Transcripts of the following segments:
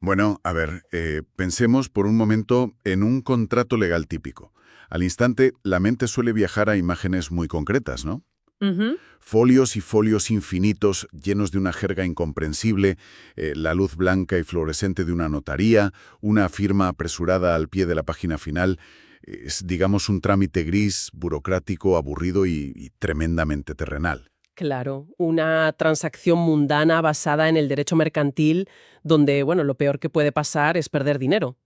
Bueno, a ver, pensemos por un momento en un contrato legal típico. Al instante, la mente suele viajar a imágenes muy concretas, ¿no? Ujú. Folios y folios infinitos llenos de una jerga incomprensible, la luz blanca y fluorescente de una notaría, una firma apresurada al pie de la página final. Es, digamos, un trámite gris, burocrático, aburrido y tremendamente terrenal. Claro, una transacción mundana basada en el derecho mercantil, donde, bueno, lo peor que puede pasar es perder dinero.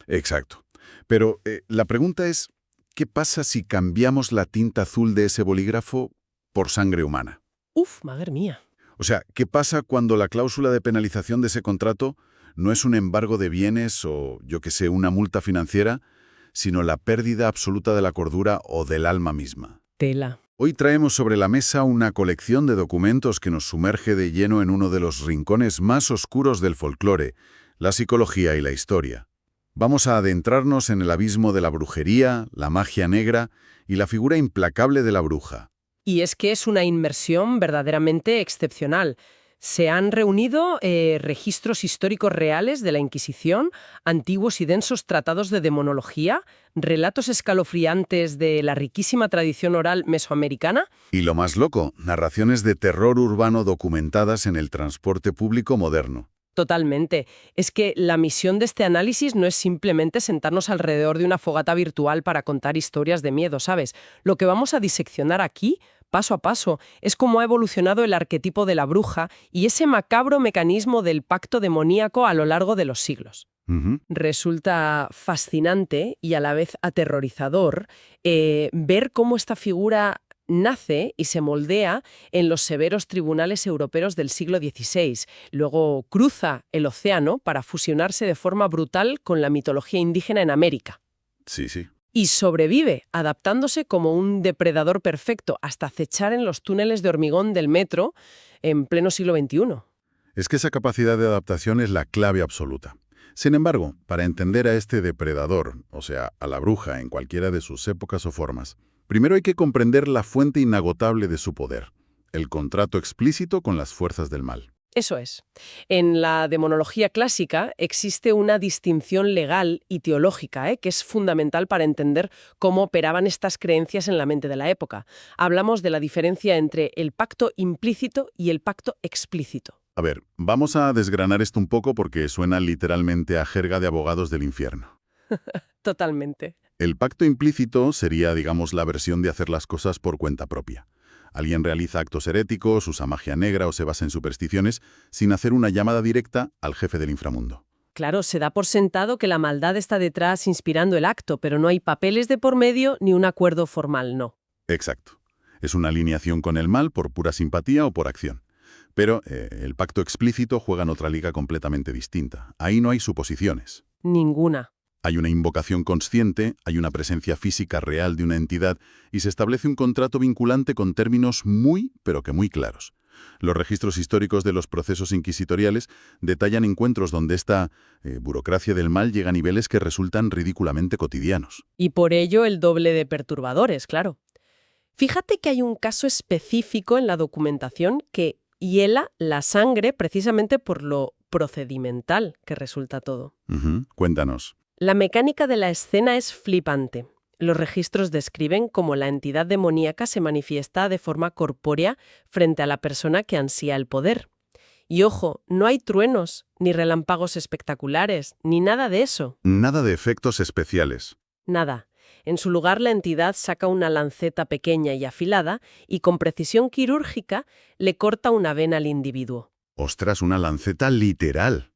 Exacto. Pero la pregunta es, ¿qué pasa si cambiamos la tinta azul de ese bolígrafo por sangre humana? Uf, madre mía. O sea, ¿qué pasa cuando la cláusula de penalización de ese contrato no es un embargo de bienes o, yo qué sé, una multa financiera, sino la pérdida absoluta de la cordura o del alma misma? Tela. Hoy traemos sobre la mesa una colección de documentos que nos sumerge de lleno en uno de los rincones más oscuros del folclore, la psicología y la historia. Vamos a adentrarnos en el abismo de la brujería, la magia negra y la figura implacable de la bruja. Y es que es una inmersión verdaderamente excepcional. Se han reunido registros históricos reales de la Inquisición, antiguos y densos tratados de demonología, relatos escalofriantes de la riquísima tradición oral mesoamericana. Y lo más loco, narraciones de terror urbano documentadas en el transporte público moderno. Totalmente. Es que la misión de este análisis no es simplemente sentarnos alrededor de una fogata virtual para contar historias de miedo, ¿sabes? Lo que vamos a diseccionar aquí, paso a paso, es cómo ha evolucionado el arquetipo de la bruja y ese macabro mecanismo del pacto demoníaco a lo largo de los siglos. Ujú. Resulta fascinante y a la vez aterrorizador ver cómo esta figura nace y se moldea en los severos tribunales europeos del siglo XVI. Luego cruza el océano para fusionarse de forma brutal con la mitología indígena en América. Sí, sí. Y sobrevive, adaptándose como un depredador perfecto hasta acechar en los túneles de hormigón del metro en pleno siglo XXI. Es que esa capacidad de adaptación es la clave absoluta. Sin embargo, para entender a este depredador, o sea, a la bruja en cualquiera de sus épocas o formas, primero hay que comprender la fuente inagotable de su poder, el contrato explícito con las fuerzas del mal. Eso es. En la demonología clásica existe una distinción legal y teológica, que es fundamental para entender cómo operaban estas creencias en la mente de la época. Hablamos de la diferencia entre el pacto implícito y el pacto explícito. A ver, vamos a desgranar esto un poco porque suena literalmente a jerga de abogados del infierno. Totalmente. El pacto implícito sería, digamos, la versión de hacer las cosas por cuenta propia. Alguien realiza actos heréticos, usa magia negra o se basa en supersticiones sin hacer una llamada directa al jefe del inframundo. Claro, se da por sentado que la maldad está detrás inspirando el acto, pero no hay papeles de por medio ni un acuerdo formal, no. Exacto. Es una alineación con el mal por pura simpatía o por acción. Pero el pacto explícito juega en otra liga completamente distinta. Ahí no hay suposiciones. Ninguna. Hay una invocación consciente, hay una presencia física real de una entidad y se establece un contrato vinculante con términos muy, pero que muy claros. Los registros históricos de los procesos inquisitoriales detallan encuentros donde esta burocracia del mal llega a niveles que resultan ridículamente cotidianos. Y por ello el doble de perturbadores, claro. Fíjate que hay un caso específico en la documentación que hiela la sangre precisamente por lo procedimental que resulta todo. Ujú. Cuéntanos. La mecánica de la escena es flipante. Los registros describen cómo la entidad demoníaca se manifiesta de forma corpórea frente a la persona que ansía el poder. Y ojo, no hay truenos, ni relámpagos espectaculares, ni nada de eso. Nada de efectos especiales. Nada. En su lugar, la entidad saca una lanceta pequeña y afilada y con precisión quirúrgica le corta una vena al individuo. Ostras, una lanceta literal.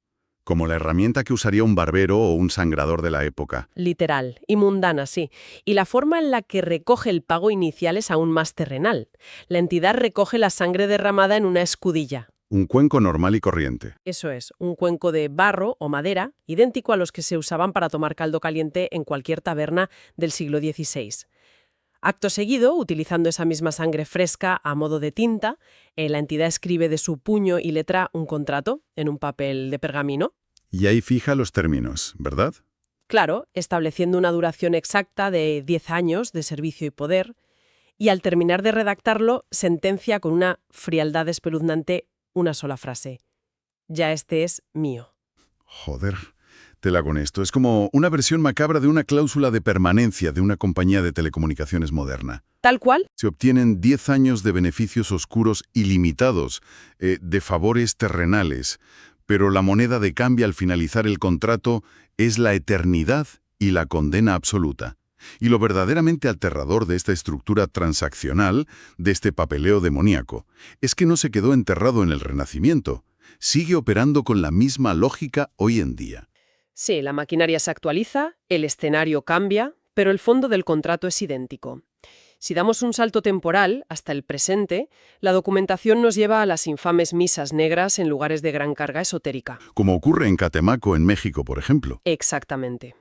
Como la herramienta que usaría un barbero o un sangrador de la época. Literal y mundana, sí. Y la forma en la que recoge el pago inicial es aún más terrenal. La entidad recoge la sangre derramada en una escudilla. Un cuenco normal y corriente. Eso es, un cuenco de barro o madera, idéntico a los que se usaban para tomar caldo caliente en cualquier taberna del siglo XVI. Acto seguido, utilizando esa misma sangre fresca a modo de tinta, la entidad escribe de su puño y letra un contrato en un papel de pergamino. Y ahí fija los términos, ¿verdad? Claro, estableciendo una duración exacta de 10 años de servicio y poder, y al terminar de redactarlo, sentencia con una frialdad espeluznante una sola frase. Ya este es mío. Joder, tela con esto. Es como una versión macabra de una cláusula de permanencia de una compañía de telecomunicaciones moderna. Tal cual. Se obtienen 10 años de beneficios oscuros ilimitados, de favores terrenales, pero la moneda de cambio al finalizar el contrato es la eternidad y la condena absoluta. Y lo verdaderamente aterrador de esta estructura transaccional, de este papeleo demoníaco, es que no se quedó enterrado en el Renacimiento. Sigue operando con la misma lógica hoy en día. Sí, la maquinaria se actualiza, el escenario cambia, pero el fondo del contrato es idéntico. Si damos un salto temporal hasta el presente, la documentación nos lleva a las infames misas negras en lugares de gran carga esotérica. Como ocurre en Catemaco, en México, por ejemplo. Exactamente.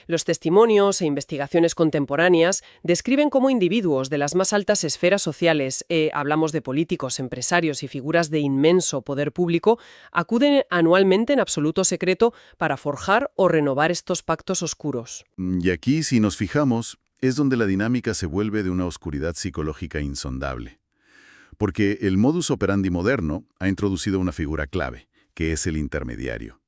Los testimonios e investigaciones contemporáneas describen cómo individuos de las más altas esferas sociales, hablamos de políticos, empresarios y figuras de inmenso poder público, acuden anualmente en absoluto secreto para forjar o renovar estos pactos oscuros. Y aquí, si nos fijamos, es donde la dinámica se vuelve de una oscuridad psicológica insondable. Porque el modus operandi moderno ha introducido una figura clave, que es el intermediario.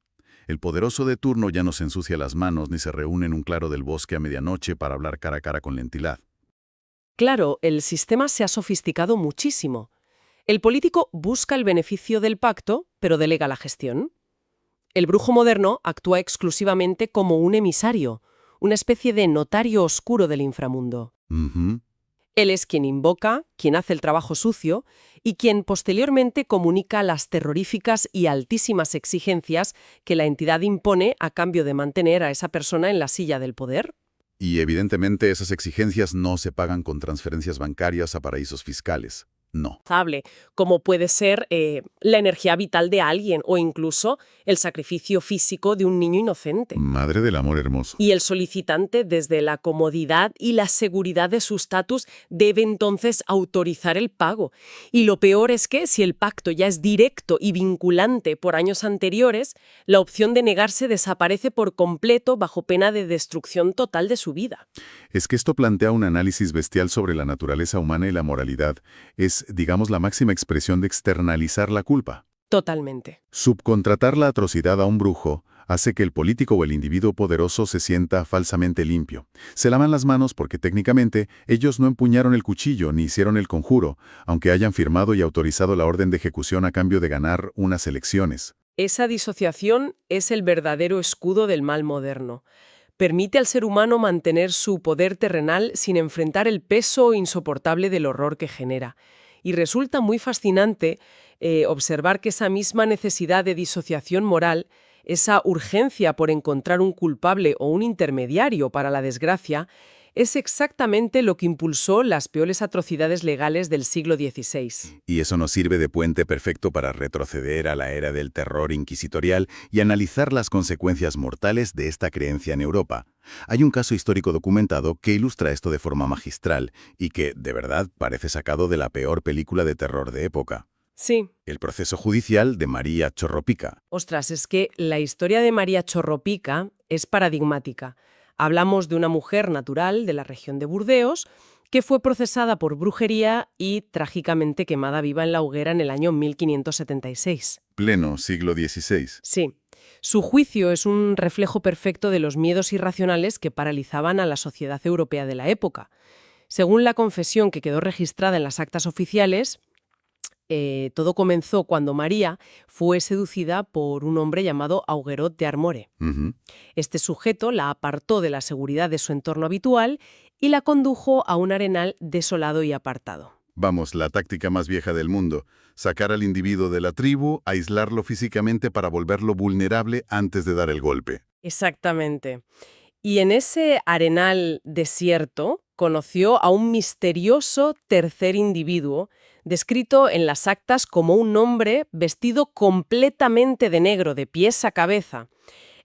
El poderoso de turno ya no se ensucia las manos ni se reúne en un claro del bosque a medianoche para hablar cara a cara con la entidad. Claro, el sistema se ha sofisticado muchísimo. El político busca el beneficio del pacto, pero delega la gestión. El brujo moderno actúa exclusivamente como un emisario, una especie de notario oscuro del inframundo. Él es quien invoca, quien hace el trabajo sucio y quien posteriormente comunica las terroríficas y altísimas exigencias que la entidad impone a cambio de mantener a esa persona en la silla del poder. Y evidentemente esas exigencias no se pagan con transferencias bancarias a paraísos fiscales. No. Como puede ser la energía vital de alguien o incluso el sacrificio físico de un niño inocente. Madre del amor hermoso. Y el solicitante, desde la comodidad y la seguridad de su estatus, debe entonces autorizar el pago. Y lo peor es que, si el pacto ya es directo y vinculante por años anteriores, la opción de negarse desaparece por completo bajo pena de destrucción total de su vida. Es que esto plantea un análisis bestial sobre la naturaleza humana y la moralidad. Es, digamos, la máxima expresión de externalizar la culpa. Totalmente. Subcontratar la atrocidad a un brujo hace que el político o el individuo poderoso se sienta falsamente limpio. Se lavan las manos porque técnicamente ellos no empuñaron el cuchillo ni hicieron el conjuro, aunque hayan firmado y autorizado la orden de ejecución a cambio de ganar unas elecciones. Esa disociación es el verdadero escudo del mal moderno. Permite al ser humano mantener su poder terrenal sin enfrentar el peso insoportable del horror que genera. Y resulta muy fascinante observar que esa misma necesidad de disociación moral, esa urgencia por encontrar un culpable o un intermediario para la desgracia, es exactamente lo que impulsó las peores atrocidades legales del siglo XVI. Y eso nos sirve de puente perfecto para retroceder a la era del terror inquisitorial y analizar las consecuencias mortales de esta creencia en Europa. Hay un caso histórico documentado que ilustra esto de forma magistral y que, de verdad, parece sacado de la peor película de terror de época. Sí. El proceso judicial de María Chorropica. Ostras, es que la historia de María Chorropica es paradigmática. Hablamos de una mujer natural de la región de Burdeos que fue procesada por brujería y trágicamente quemada viva en la hoguera en el año 1576. Pleno siglo XVI. Sí. Su juicio es un reflejo perfecto de los miedos irracionales que paralizaban a la sociedad europea de la época. Según la confesión que quedó registrada en las actas oficiales, todo comenzó cuando María fue seducida por un hombre llamado Auguerot de Armore. Este sujeto la apartó de la seguridad de su entorno habitual y la condujo a un arenal desolado y apartado. Vamos, la táctica más vieja del mundo. Sacar al individuo de la tribu, aislarlo físicamente para volverlo vulnerable antes de dar el golpe. Exactamente. Y en ese arenal desierto conoció a un misterioso tercer individuo, descrito en las actas como un hombre vestido completamente de negro, de pies a cabeza.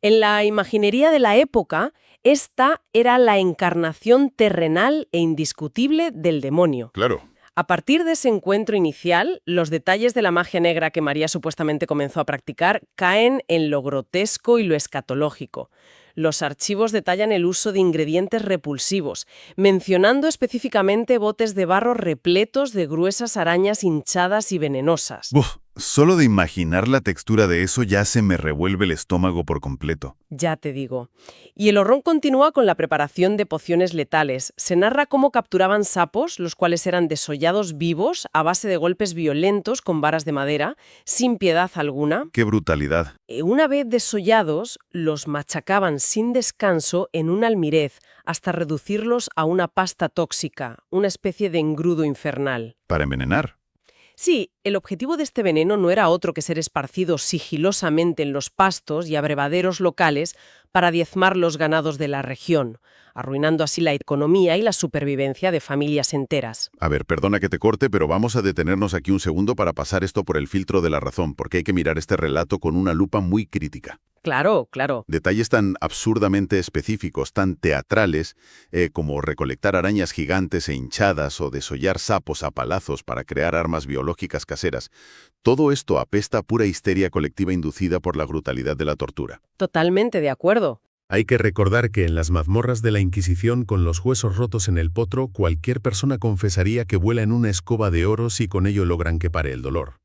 En la imaginería de la época, esta era la encarnación terrenal e indiscutible del demonio. Claro. A partir de ese encuentro inicial, los detalles de la magia negra que María supuestamente comenzó a practicar caen en lo grotesco y lo escatológico. Los archivos detallan el uso de ingredientes repulsivos, mencionando específicamente botes de barro repletos de gruesas arañas hinchadas y venenosas. ¡Buf! Solo de imaginar la textura de eso ya se me revuelve el estómago por completo. Ya te digo. Y el horror continúa con la preparación de pociones letales. Se narra cómo capturaban sapos, los cuales eran desollados vivos a base de golpes violentos con varas de madera, sin piedad alguna. ¡Qué brutalidad! Una vez desollados, los machacaban sin descanso en un almirez hasta reducirlos a una pasta tóxica, una especie de engrudo infernal. Para envenenar. Sí, el objetivo de este veneno no era otro que ser esparcido sigilosamente en los pastos y abrevaderos locales para diezmar los ganados de la región, arruinando así la economía y la supervivencia de familias enteras. A ver, perdona que te corte, pero vamos a detenernos aquí un segundo para pasar esto por el filtro de la razón, porque hay que mirar este relato con una lupa muy crítica. Claro, claro. Detalles tan absurdamente específicos, tan teatrales, como recolectar arañas gigantes e hinchadas o desollar sapos a palazos para crear armas biológicas caseras. Todo esto apesta a pura histeria colectiva inducida por la brutalidad de la tortura. Totalmente de acuerdo. Hay que recordar que en las mazmorras de la Inquisición, con los huesos rotos en el potro, cualquier persona confesaría que vuela en una escoba de oro si con ello logran que pare el dolor.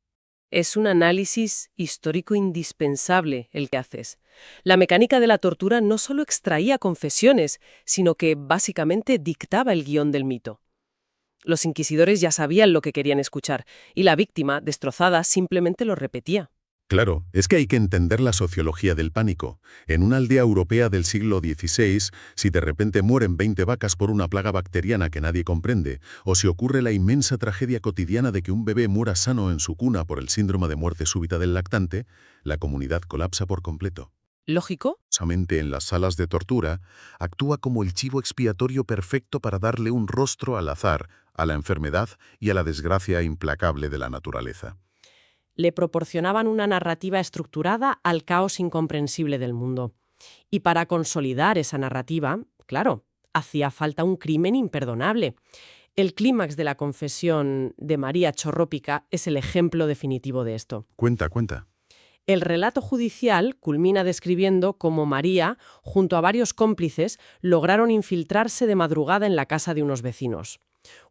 Es un análisis histórico indispensable el que haces. La mecánica de la tortura no solo extraía confesiones, sino que básicamente dictaba el guión del mito. Los inquisidores ya sabían lo que querían escuchar, y la víctima, destrozada, simplemente lo repetía. Claro, es que hay que entender la sociología del pánico. En una aldea europea del siglo XVI, si de repente mueren 20 vacas por una plaga bacteriana que nadie comprende, o si ocurre la inmensa tragedia cotidiana de que un bebé muera sano en su cuna por el síndrome de muerte súbita del lactante, la comunidad colapsa por completo. ¿Lógico? Precisamente en las salas de tortura, actúa como el chivo expiatorio perfecto para darle un rostro al azar, a la enfermedad y a la desgracia implacable de la naturaleza. Le proporcionaban una narrativa estructurada al caos incomprensible del mundo. Y para consolidar esa narrativa, claro, hacía falta un crimen imperdonable. El clímax de la confesión de María Chorrópica es el ejemplo definitivo de esto. Cuenta. El relato judicial culmina describiendo cómo María, junto a varios cómplices, lograron infiltrarse de madrugada en la casa de unos vecinos.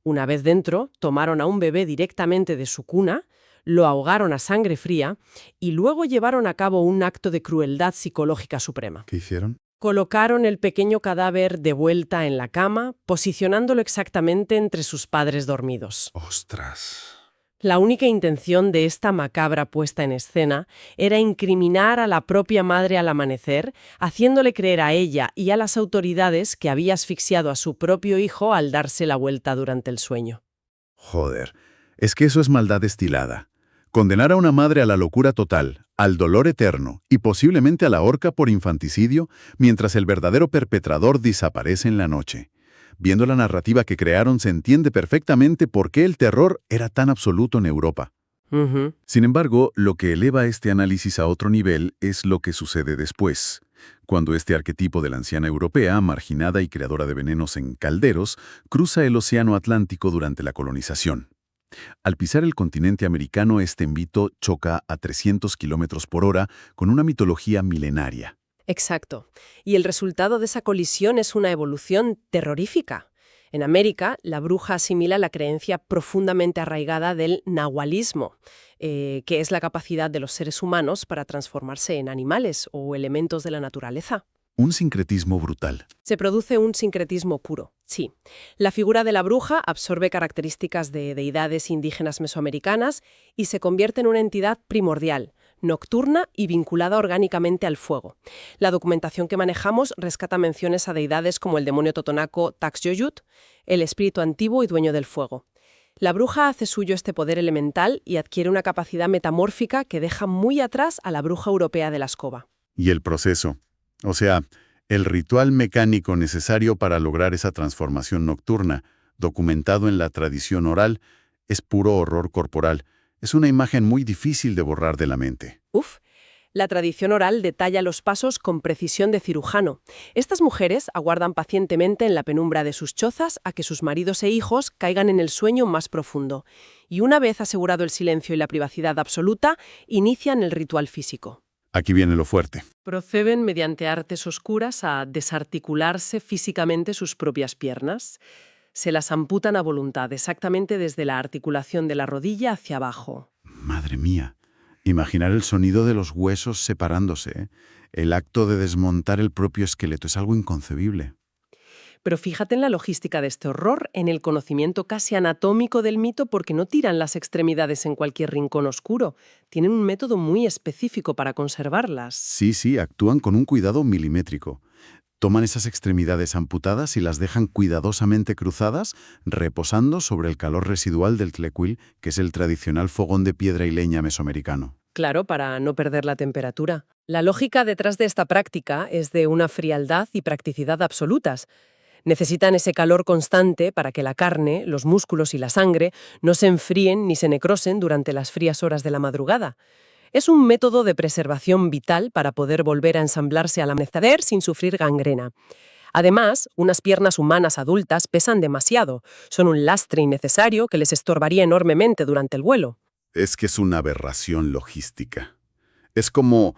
Una vez dentro, tomaron a un bebé directamente de su cuna, lo ahogaron a sangre fría y luego llevaron a cabo un acto de crueldad psicológica suprema. ¿Qué hicieron? Colocaron el pequeño cadáver de vuelta en la cama, posicionándolo exactamente entre sus padres dormidos. ¡Ostras! La única intención de esta macabra puesta en escena era incriminar a la propia madre al amanecer, haciéndole creer a ella y a las autoridades que había asfixiado a su propio hijo al darse la vuelta durante el sueño. Joder, es que eso es maldad destilada. Condenar a una madre a la locura total, al dolor eterno y posiblemente a la horca por infanticidio, mientras el verdadero perpetrador desaparece en la noche. Viendo la narrativa que crearon, se entiende perfectamente por qué el terror era tan absoluto en Europa. Sin embargo, lo que eleva este análisis a otro nivel es lo que sucede después, cuando este arquetipo de la anciana europea, marginada y creadora de venenos en calderos, cruza el océano Atlántico durante la colonización. Al pisar el continente americano, este mito choca a 300 kilómetros por hora con una mitología milenaria. Exacto. Y el resultado de esa colisión es una evolución terrorífica. En América, la bruja asimila la creencia profundamente arraigada del nahualismo, que es la capacidad de los seres humanos para transformarse en animales o elementos de la naturaleza. Un sincretismo brutal. Se produce un sincretismo puro, sí. La figura de la bruja absorbe características de deidades indígenas mesoamericanas y se convierte en una entidad primordial, nocturna y vinculada orgánicamente al fuego. La documentación que manejamos rescata menciones a deidades como el demonio totonaco Taxyoyut, el espíritu antiguo y dueño del fuego. La bruja hace suyo este poder elemental y adquiere una capacidad metamórfica que deja muy atrás a la bruja europea de la escoba. Y el proceso. O sea, el ritual mecánico necesario para lograr esa transformación nocturna, documentado en la tradición oral, es puro horror corporal. Es una imagen muy difícil de borrar de la mente. La tradición oral detalla los pasos con precisión de cirujano. Estas mujeres aguardan pacientemente en la penumbra de sus chozas a que sus maridos e hijos caigan en el sueño más profundo. Y una vez asegurado el silencio y la privacidad absoluta, inician el ritual físico. Aquí viene lo fuerte. Proceden mediante artes oscuras a desarticularse físicamente sus propias piernas. Se las amputan a voluntad, exactamente desde la articulación de la rodilla hacia abajo. Madre mía, Imaginar el sonido de los huesos separándose, ¿eh? El acto de desmontar el propio esqueleto es algo inconcebible. Pero fíjate en la logística de este horror, en el conocimiento casi anatómico del mito, porque no tiran las extremidades en cualquier rincón oscuro. Tienen un método muy específico para conservarlas. Sí, actúan con un cuidado milimétrico. Toman esas extremidades amputadas y las dejan cuidadosamente cruzadas, reposando sobre el calor residual del tlecuil, que es el tradicional fogón de piedra y leña mesoamericano. Claro, para no perder la temperatura. La lógica detrás de esta práctica es de una frialdad y practicidad absolutas. Necesitan ese calor constante para que la carne, los músculos y la sangre no se enfríen ni se necrosen durante las frías horas de la madrugada. Es un método de preservación vital para poder volver a ensamblarse al amanecer sin sufrir gangrena. Además, unas piernas humanas adultas pesan demasiado. Son un lastre innecesario que les estorbaría enormemente durante el vuelo. Es que es una aberración logística. Es como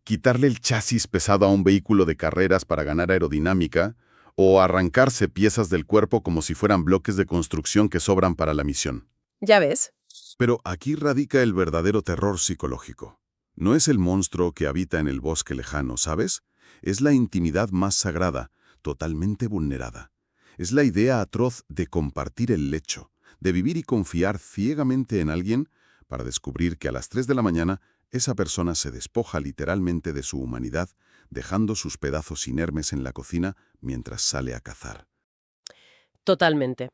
quitarle el chasis pesado a un vehículo de carreras para ganar aerodinámica o arrancarse piezas del cuerpo como si fueran bloques de construcción que sobran para la misión. ¿Ya ves? Pero aquí radica el verdadero terror psicológico. No es el monstruo que habita en el bosque lejano, ¿sabes? Es la intimidad más sagrada, totalmente vulnerada. Es la idea atroz de compartir el lecho, de vivir y confiar ciegamente en alguien para descubrir que a las 3 de la mañana esa persona se despoja literalmente de su humanidad, dejando sus pedazos inermes en la cocina mientras sale a cazar. Totalmente.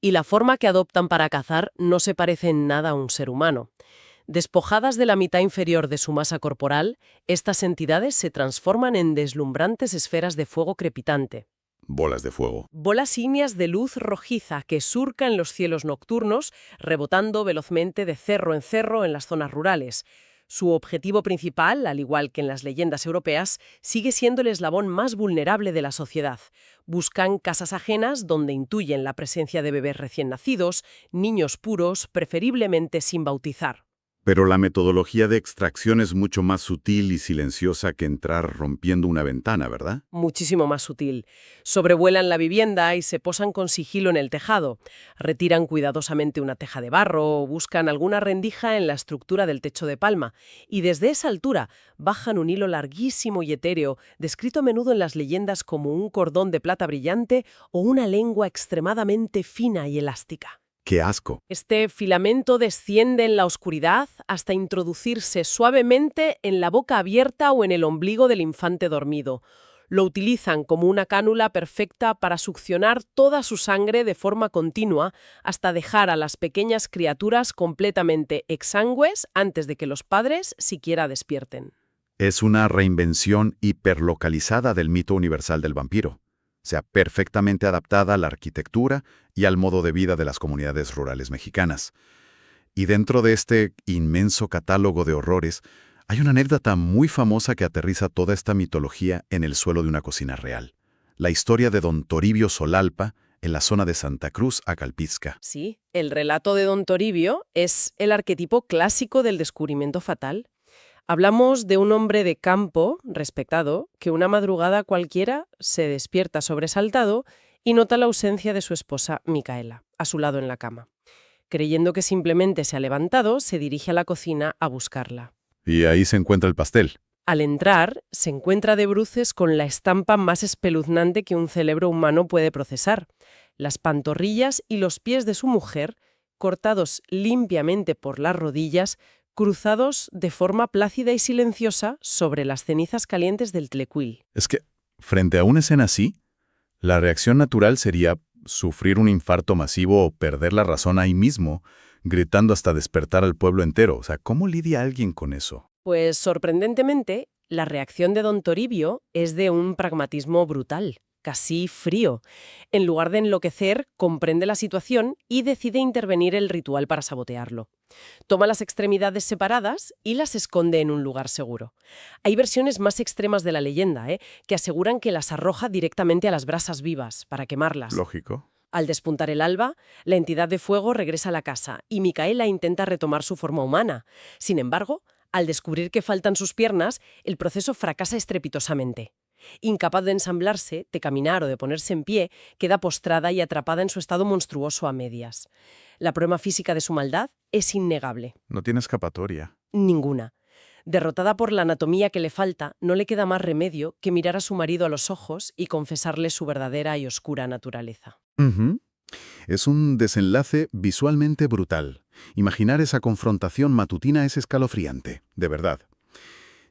Y la forma que adoptan para cazar no se parece en nada a un ser humano. Despojadas de la mitad inferior de su masa corporal, estas entidades se transforman en deslumbrantes esferas de fuego crepitante. Bolas de fuego. Bolas ígneas de luz rojiza que surcan los cielos nocturnos, rebotando velozmente de cerro en cerro en las zonas rurales. Su objetivo principal, al igual que en las leyendas europeas, sigue siendo el eslabón más vulnerable de la sociedad. Buscan casas ajenas donde intuyen la presencia de bebés recién nacidos, niños puros, preferiblemente sin bautizar. Pero la metodología de extracción es mucho más sutil y silenciosa que entrar rompiendo una ventana, ¿verdad? Muchísimo más sutil. Sobrevuelan la vivienda y se posan con sigilo en el tejado. Retiran cuidadosamente una teja de barro o buscan alguna rendija en la estructura del techo de palma. Y desde esa altura bajan un hilo larguísimo y etéreo, descrito a menudo en las leyendas como un cordón de plata brillante o una lengua extremadamente fina y elástica. ¡Qué asco! Este filamento desciende en la oscuridad hasta introducirse suavemente en la boca abierta o en el ombligo del infante dormido. Lo utilizan como una cánula perfecta para succionar toda su sangre de forma continua hasta dejar a las pequeñas criaturas completamente exangües antes de que los padres siquiera despierten. Es una reinvención hiperlocalizada del mito universal del vampiro. O sea, perfectamente adaptada a la arquitectura y al modo de vida de las comunidades rurales mexicanas. Y dentro de este inmenso catálogo de horrores, hay una anécdota muy famosa que aterriza toda esta mitología en el suelo de una cocina real. La historia de don Toribio Solalpa en la zona de Santa Cruz, Acalpizca. Sí, el relato de don Toribio es el arquetipo clásico del descubrimiento fatal. Hablamos de un hombre de campo, respetado, que una madrugada cualquiera se despierta sobresaltado y nota la ausencia de su esposa Micaela, a su lado en la cama. Creyendo que simplemente se ha levantado, se dirige a la cocina a buscarla. Y ahí se encuentra el pastel. Al entrar, se encuentra de bruces con la estampa más espeluznante que un cerebro humano puede procesar. Las pantorrillas y los pies de su mujer, cortados limpiamente por las rodillas, cruzados de forma plácida y silenciosa sobre las cenizas calientes del tlecuil. Es que, frente a una escena así, la reacción natural sería sufrir un infarto masivo o perder la razón ahí mismo, gritando hasta despertar al pueblo entero. O sea, ¿cómo lidia alguien con eso? Pues, sorprendentemente, la reacción de don Toribio es de un pragmatismo brutal, casi frío. En lugar de enloquecer, comprende la situación y decide intervenir el ritual para sabotearlo. Toma las extremidades separadas y las esconde en un lugar seguro. Hay versiones más extremas de la leyenda, que aseguran que las arroja directamente a las brasas vivas para quemarlas. Lógico. Al despuntar el alba, la entidad de fuego regresa a la casa y Micaela intenta retomar su forma humana. Sin embargo, al descubrir que faltan sus piernas, el proceso fracasa estrepitosamente. Incapaz de ensamblarse, de caminar o de ponerse en pie, queda postrada y atrapada en su estado monstruoso a medias. La prueba física de su maldad es innegable. No tiene escapatoria. Ninguna. Derrotada por la anatomía que le falta, no le queda más remedio que mirar a su marido a los ojos y confesarle su verdadera y oscura naturaleza. Ujú. Es un desenlace visualmente brutal. Imaginar esa confrontación matutina es escalofriante, de verdad.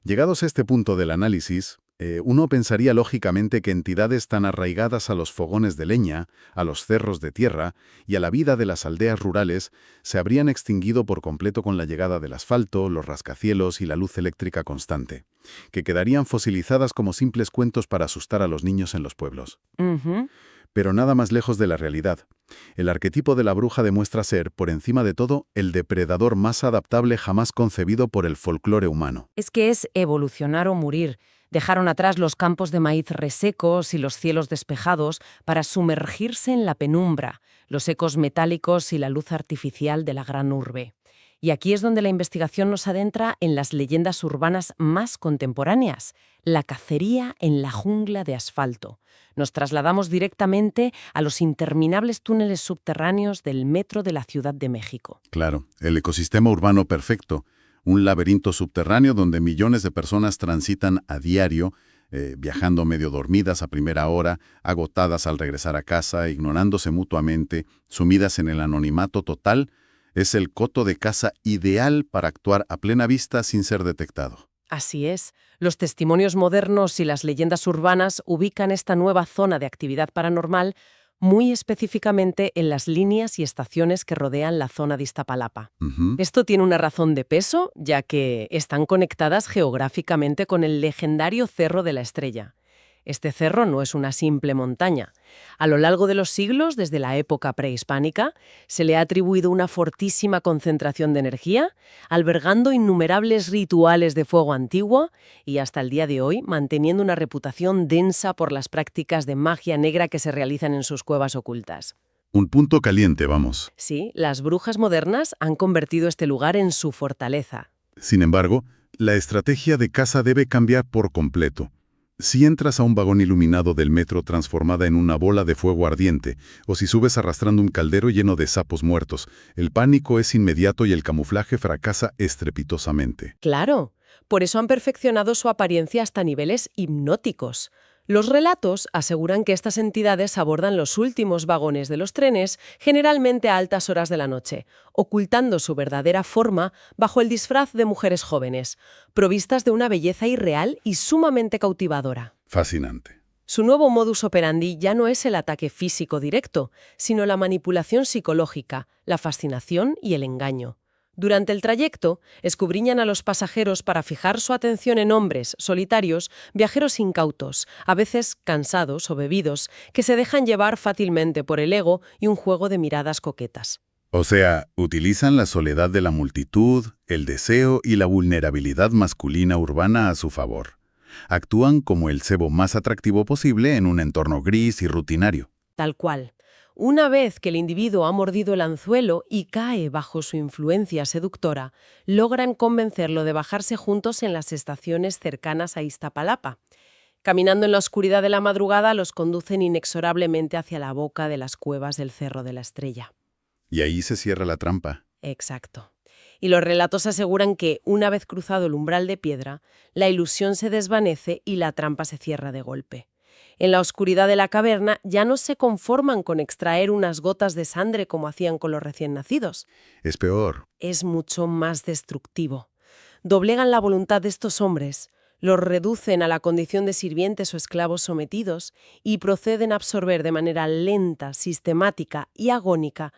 Llegados a este punto del análisis, uno pensaría lógicamente que entidades tan arraigadas a los fogones de leña, a los cerros de tierra y a la vida de las aldeas rurales se habrían extinguido por completo con la llegada del asfalto, los rascacielos y la luz eléctrica constante, que quedarían fosilizadas como simples cuentos para asustar a los niños en los pueblos. Ujú. Pero nada más lejos de la realidad. El arquetipo de la bruja demuestra ser, por encima de todo, el depredador más adaptable jamás concebido por el folclore humano. Es que es evolucionar o morir. Dejaron atrás los campos de maíz resecos y los cielos despejados para sumergirse en la penumbra, los ecos metálicos y la luz artificial de la gran urbe. Y aquí es donde la investigación nos adentra en las leyendas urbanas más contemporáneas, la cacería en la jungla de asfalto. Nos trasladamos directamente a los interminables túneles subterráneos del metro de la Ciudad de México. Claro, el ecosistema urbano perfecto, un laberinto subterráneo donde millones de personas transitan a diario, viajando medio dormidas a primera hora, agotadas al regresar a casa, ignorándose mutuamente, sumidas en el anonimato total. Es el coto de caza ideal para actuar a plena vista sin ser detectado. Así es. Los testimonios modernos y las leyendas urbanas ubican esta nueva zona de actividad paranormal muy específicamente en las líneas y estaciones que rodean la zona de Iztapalapa. Ujú. Esto tiene una razón de peso, ya que están conectadas geográficamente con el legendario Cerro de la Estrella. Este cerro no es una simple montaña. A lo largo de los siglos, desde la época prehispánica, se le ha atribuido una fortísima concentración de energía, albergando innumerables rituales de fuego antiguo y hasta el día de hoy manteniendo una reputación densa por las prácticas de magia negra que se realizan en sus cuevas ocultas. Un punto caliente, vamos. Sí, las brujas modernas han convertido este lugar en su fortaleza. Sin embargo, la estrategia de caza debe cambiar por completo. Si entras a un vagón iluminado del metro transformada en una bola de fuego ardiente, o si subes arrastrando un caldero lleno de sapos muertos, el pánico es inmediato y el camuflaje fracasa estrepitosamente. Claro, por eso han perfeccionado su apariencia hasta niveles hipnóticos. Los relatos aseguran que estas entidades abordan los últimos vagones de los trenes, generalmente a altas horas de la noche, ocultando su verdadera forma bajo el disfraz de mujeres jóvenes, provistas de una belleza irreal y sumamente cautivadora. Fascinante. Su nuevo modus operandi ya no es el ataque físico directo, sino la manipulación psicológica, la fascinación y el engaño. Durante el trayecto, escudriñan a los pasajeros para fijar su atención en hombres solitarios, viajeros incautos, a veces cansados o bebidos, que se dejan llevar fácilmente por el ego y un juego de miradas coquetas. O sea, utilizan la soledad de la multitud, el deseo y la vulnerabilidad masculina urbana a su favor. Actúan como el cebo más atractivo posible en un entorno gris y rutinario. Tal cual. Una vez que el individuo ha mordido el anzuelo y cae bajo su influencia seductora, logran convencerlo de bajarse juntos en las estaciones cercanas a Iztapalapa. Caminando en la oscuridad de la madrugada, los conducen inexorablemente hacia la boca de las cuevas del Cerro de la Estrella. Y ahí se cierra la trampa. Exacto. Y los relatos aseguran que, una vez cruzado el umbral de piedra, la ilusión se desvanece y la trampa se cierra de golpe. En la oscuridad de la caverna ya no se conforman con extraer unas gotas de sangre como hacían con los recién nacidos. Es peor. Es mucho más destructivo. Doblegan la voluntad de estos hombres, los reducen a la condición de sirvientes o esclavos sometidos y proceden a absorber de manera lenta, sistemática y agónica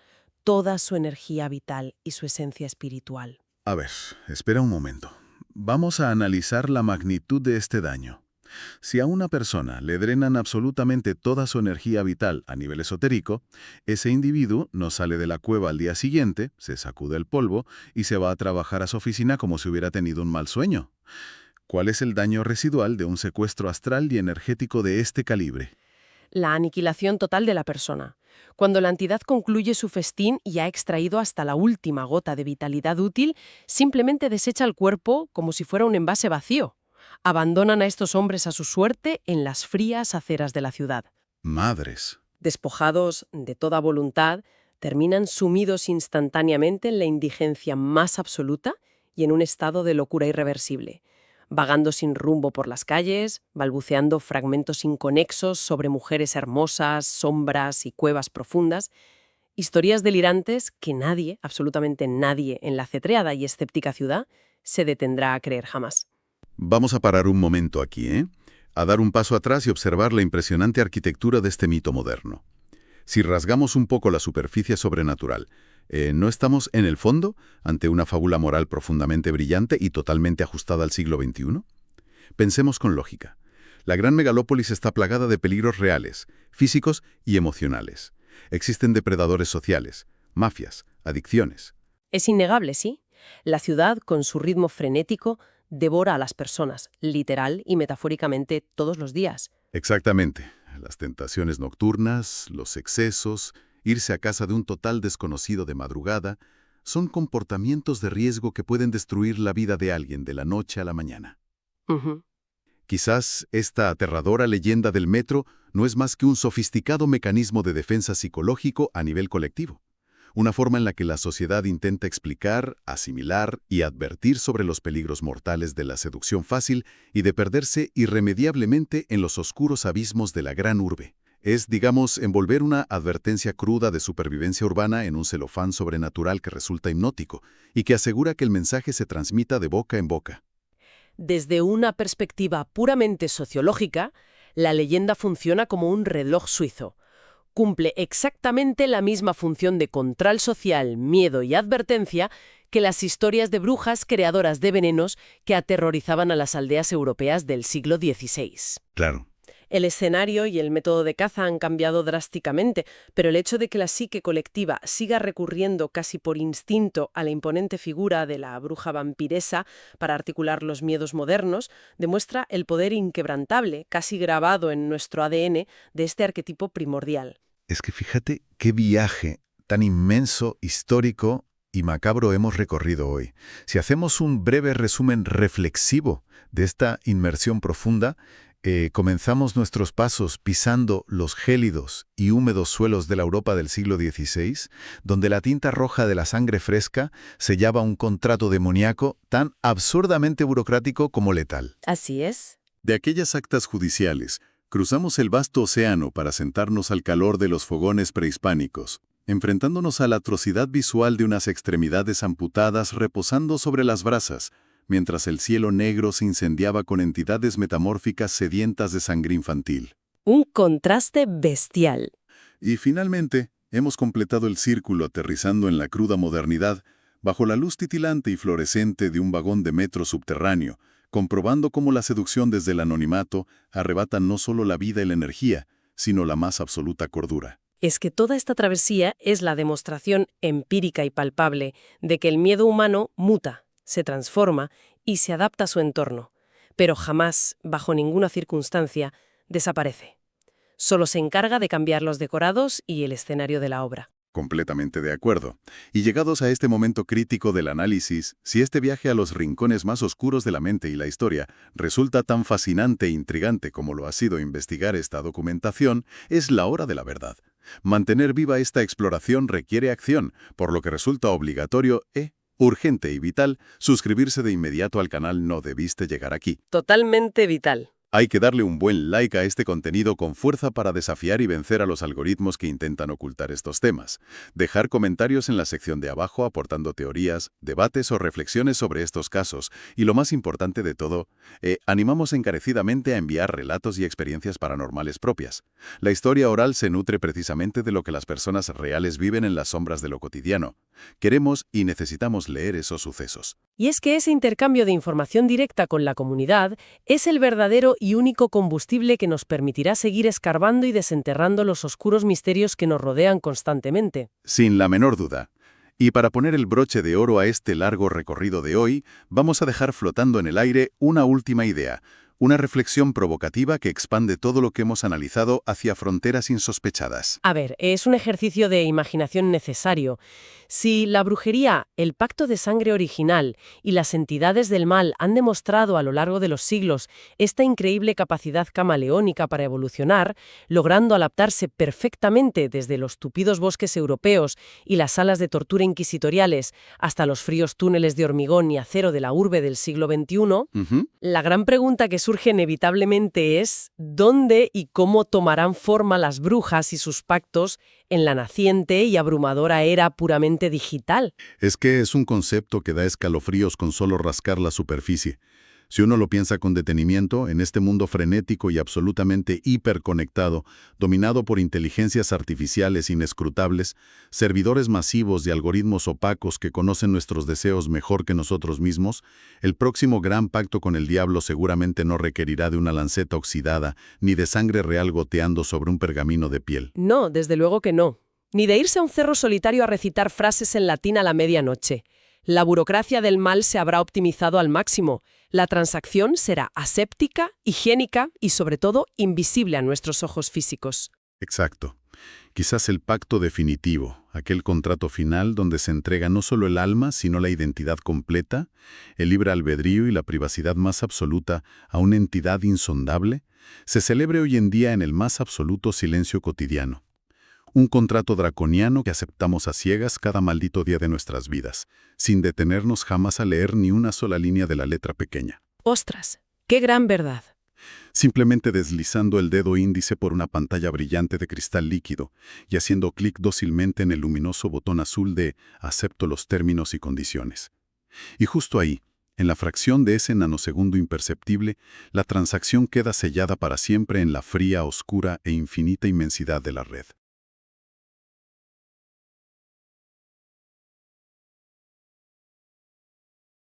toda su energía vital y su esencia espiritual. A ver, espera un momento. Vamos a analizar la magnitud de este daño. Si a una persona le drenan absolutamente toda su energía vital a nivel esotérico, ese individuo no sale de la cueva al día siguiente, se sacude el polvo y se va a trabajar a su oficina como si hubiera tenido un mal sueño. ¿Cuál es el daño residual de un secuestro astral y energético de este calibre? La aniquilación total de la persona. Cuando la entidad concluye su festín y ha extraído hasta la última gota de vitalidad útil, simplemente desecha el cuerpo como si fuera un envase vacío. Abandonan a estos hombres a su suerte en las frías aceras de la ciudad. Madres. Despojados de toda voluntad, terminan sumidos instantáneamente en la indigencia más absoluta y en un estado de locura irreversible, vagando sin rumbo por las calles, balbuceando fragmentos inconexos sobre mujeres hermosas, sombras y cuevas profundas, historias delirantes que nadie, absolutamente nadie, en la acetreada y escéptica ciudad se detendrá a creer jamás. Vamos a parar un momento aquí, ¿eh? A dar un paso atrás y observar la impresionante arquitectura de este mito moderno. Si rasgamos un poco la superficie sobrenatural, ¿no estamos, en el fondo, ante una fábula moral profundamente brillante y totalmente ajustada al siglo XXI? Pensemos con lógica. La gran megalópolis está plagada de peligros reales, físicos y emocionales. Existen depredadores sociales, mafias, adicciones. Es innegable, sí. La ciudad, con su ritmo frenético, devora a las personas, literal y metafóricamente, todos los días. Exactamente. Las tentaciones nocturnas, los excesos, irse a casa de un total desconocido de madrugada, son comportamientos de riesgo que pueden destruir la vida de alguien de la noche a la mañana. Ujú. Quizás esta aterradora leyenda del metro no es más que un sofisticado mecanismo de defensa psicológico a nivel colectivo. Una forma en la que la sociedad intenta explicar, asimilar y advertir sobre los peligros mortales de la seducción fácil y de perderse irremediablemente en los oscuros abismos de la gran urbe. Es, digamos, envolver una advertencia cruda de supervivencia urbana en un celofán sobrenatural que resulta hipnótico y que asegura que el mensaje se transmita de boca en boca. Desde una perspectiva puramente sociológica, la leyenda funciona como un reloj suizo. Cumple exactamente la misma función de control social, miedo y advertencia que las historias de brujas creadoras de venenos que aterrorizaban a las aldeas europeas del siglo XVI. Claro. El escenario y el método de caza han cambiado drásticamente, pero el hecho de que la psique colectiva siga recurriendo casi por instinto a la imponente figura de la bruja vampiresa para articular los miedos modernos demuestra el poder inquebrantable, casi grabado en nuestro ADN, de este arquetipo primordial. Es que fíjate qué viaje tan inmenso, histórico y macabro hemos recorrido hoy. Si hacemos un breve resumen reflexivo de esta inmersión profunda, comenzamos nuestros pasos pisando los gélidos y húmedos suelos de la Europa del siglo XVI, donde la tinta roja de la sangre fresca sellaba un contrato demoníaco tan absurdamente burocrático como letal. Así es. De aquellas actas judiciales, cruzamos el vasto océano para sentarnos al calor de los fogones prehispánicos, enfrentándonos a la atrocidad visual de unas extremidades amputadas reposando sobre las brasas, mientras el cielo negro se incendiaba con entidades metamórficas sedientas de sangre infantil. Un contraste bestial. Y finalmente, hemos completado el círculo aterrizando en la cruda modernidad, bajo la luz titilante y fluorescente de un vagón de metro subterráneo, comprobando cómo la seducción desde el anonimato arrebata no solo la vida y la energía, sino la más absoluta cordura. Es que toda esta travesía es la demostración empírica y palpable de que el miedo humano muta, se transforma y se adapta a su entorno, pero jamás, bajo ninguna circunstancia, desaparece. Solo se encarga de cambiar los decorados y el escenario de la obra. Completamente de acuerdo. Y llegados a este momento crítico del análisis, si este viaje a los rincones más oscuros de la mente y la historia resulta tan fascinante e intrigante como lo ha sido investigar esta documentación, es la hora de la verdad. Mantener viva esta exploración requiere acción, por lo que resulta obligatorio urgente y vital, suscribirse de inmediato al canal No Debiste Llegar Aquí. Totalmente vital. Hay que darle un buen like a este contenido con fuerza para desafiar y vencer a los algoritmos que intentan ocultar estos temas. Dejar comentarios en la sección de abajo aportando teorías, debates o reflexiones sobre estos casos. Y lo más importante de todo, animamos encarecidamente a enviar relatos y experiencias paranormales propias. La historia oral se nutre precisamente de lo que las personas reales viven en las sombras de lo cotidiano. Queremos y necesitamos leer esos sucesos. Y es que ese intercambio de información directa con la comunidad es el verdadero y único combustible que nos permitirá seguir escarbando y desenterrando los oscuros misterios que nos rodean constantemente. Sin la menor duda. Y para poner el broche de oro a este largo recorrido de hoy, vamos a dejar flotando en el aire una última idea, Una reflexión provocativa que expande todo lo que hemos analizado hacia fronteras insospechadas. A ver, es un ejercicio de imaginación necesario. Si la brujería, el pacto de sangre original y las entidades del mal han demostrado a lo largo de los siglos esta increíble capacidad camaleónica para evolucionar, logrando adaptarse perfectamente desde los tupidos bosques europeos y las salas de tortura inquisitoriales hasta los fríos túneles de hormigón y acero de la urbe del siglo XXI, la gran pregunta que surge inevitablemente es ¿dónde y cómo tomarán forma las brujas y sus pactos en la naciente y abrumadora era puramente digital? Es que es un concepto que da escalofríos con solo rascar la superficie. Si uno lo piensa con detenimiento, en este mundo frenético y absolutamente hiperconectado, dominado por inteligencias artificiales inescrutables, servidores masivos y algoritmos opacos que conocen nuestros deseos mejor que nosotros mismos, el próximo gran pacto con el diablo seguramente no requerirá de una lanceta oxidada ni de sangre real goteando sobre un pergamino de piel. No, desde luego que no. Ni de irse a un cerro solitario a recitar frases en latín a la medianoche. La burocracia del mal se habrá optimizado al máximo. La transacción será aséptica, higiénica y, sobre todo, invisible a nuestros ojos físicos. Exacto. Quizás el pacto definitivo, aquel contrato final donde se entrega no solo el alma, sino la identidad completa, el libre albedrío y la privacidad más absoluta a una entidad insondable, se celebre hoy en día en el más absoluto silencio cotidiano. Un contrato draconiano que aceptamos a ciegas cada maldito día de nuestras vidas, sin detenernos jamás a leer ni una sola línea de la letra pequeña. ¡Ostras! ¡Qué gran verdad! Simplemente deslizando el dedo índice por una pantalla brillante de cristal líquido y haciendo clic dócilmente en el luminoso botón azul de «Acepto los términos y condiciones». Y justo ahí, en la fracción de ese nanosegundo imperceptible, la transacción queda sellada para siempre en la fría, oscura e infinita inmensidad de la red.